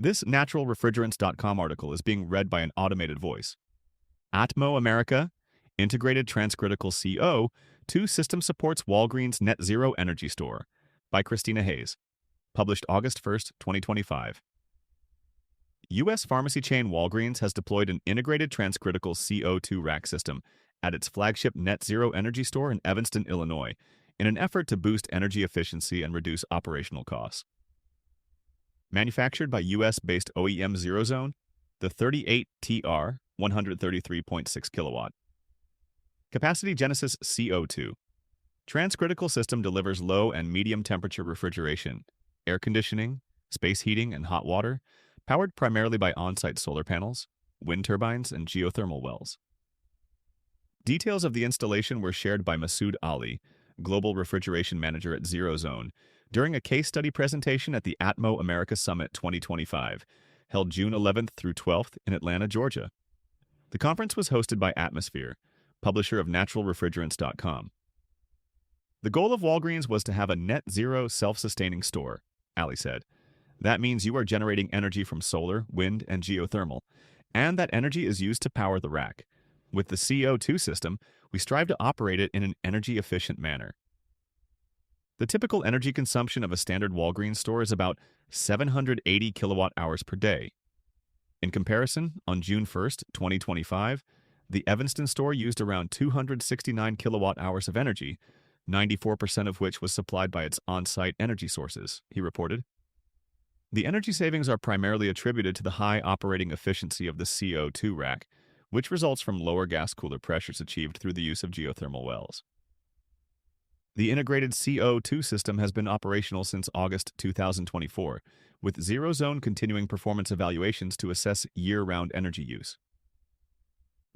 This naturalrefrigerants.com article is being read by an automated voice. ATMO America, Integrated Transcritical CO2 System Supports Walgreens Net Zero Energy Store by Christina Hayes. Published August 1st, 2025. U.S. pharmacy chain Walgreens has deployed an integrated transcritical CO2 rack system at its flagship Net Zero Energy Store in Evanston, Illinois, in an effort to boost energy efficiency and reduce operational costs. Manufactured by U.S.-based OEM ZeroZone, the 38TR 133.6 kilowatt. Capacity Genesis CO2. Transcritical system delivers low and medium temperature refrigeration, air conditioning, space heating, and hot water, powered primarily by on-site solar panels, wind turbines, and geothermal wells. Details of the installation were shared by Masood Ali, Global Refrigeration Manager at ZeroZone, during a case study presentation at the ATMO America Summit 2025, held June 11th through 12th in Atlanta, Georgia. The conference was hosted by Atmosphere, publisher of naturalrefrigerants.com. The goal of Walgreens was to have a net zero self-sustaining store, Ali said. That means you are generating energy from solar, wind, and geothermal, and that energy is used to power the rack. With the CO2 system, we strive to operate it in an energy-efficient manner. The typical energy consumption of a standard Walgreens store is about 780 kilowatt-hours per day. In comparison, on June 1st, 2025, the Evanston store used around 269 kilowatt-hours of energy, 94% of which was supplied by its on-site energy sources, he reported. The energy savings are primarily attributed to the high operating efficiency of the CO2 rack, which results from lower gas cooler pressures achieved through the use of geothermal wells. The integrated CO2 system has been operational since August 2024, with ZeroZone continuing performance evaluations to assess year-round energy use.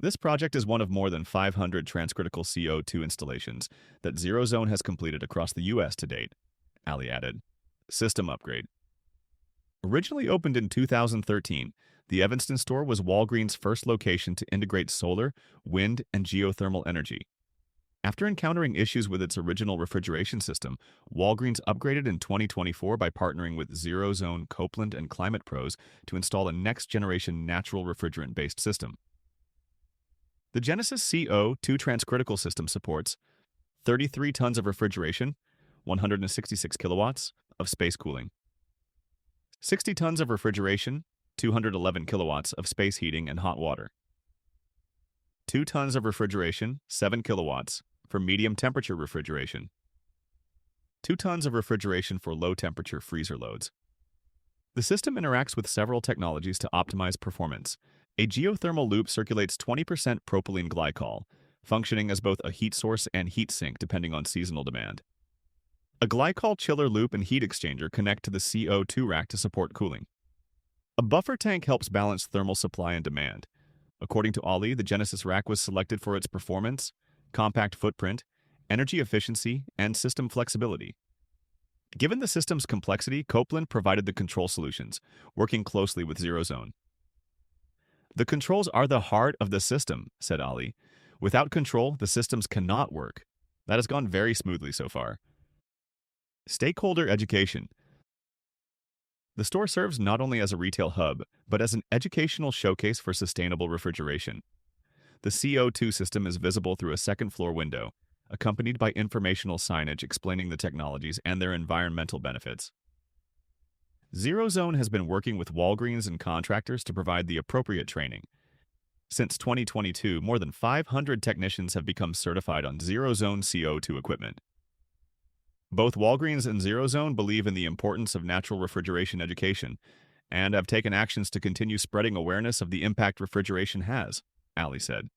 This project is one of more than 500 transcritical CO2 installations that ZeroZone has completed across the U.S. to date, Ali added. System upgrade. Originally opened in 2013, the Evanston store was Walgreens' first location to integrate solar, wind, and geothermal energy. After encountering issues with its original refrigeration system, Walgreens upgraded in 2024 by partnering with ZeroZone, Copeland, and Climate Pros to install a next-generation natural refrigerant-based system. The Genesis CO2 transcritical system supports 33 tons of refrigeration, 166 kilowatts of space cooling, 60 tons of refrigeration, 211 kilowatts of space heating and hot water, 2 tons of refrigeration, 7 kilowatts, for medium temperature refrigeration, 2 tons of refrigeration for low temperature freezer loads. The system interacts with several technologies to optimize performance. A geothermal loop circulates 20% propylene glycol, functioning as both a heat source and heat sink depending on seasonal demand. A glycol chiller loop and heat exchanger connect to the CO2 rack to support cooling. A buffer tank helps balance thermal supply and demand. According to Ali, the Genesis rack was selected for its performance, compact footprint, energy efficiency, and system flexibility. Given the system's complexity, Copeland provided the control solutions, working closely with ZeroZone. The controls are the heart of the system, said Ali. Without control, the systems cannot work. That has gone very smoothly so far. Stakeholder education. The store serves not only as a retail hub, but as an educational showcase for sustainable refrigeration. The CO2 system is visible through a second-floor window, accompanied by informational signage explaining the technologies and their environmental benefits. ZeroZone has been working with Walgreens and contractors to provide the appropriate training. Since 2022, more than 500 technicians have become certified on ZeroZone CO2 equipment. Both Walgreens and ZeroZone believe in the importance of natural refrigeration education and have taken actions to continue spreading awareness of the impact refrigeration has, Ali said.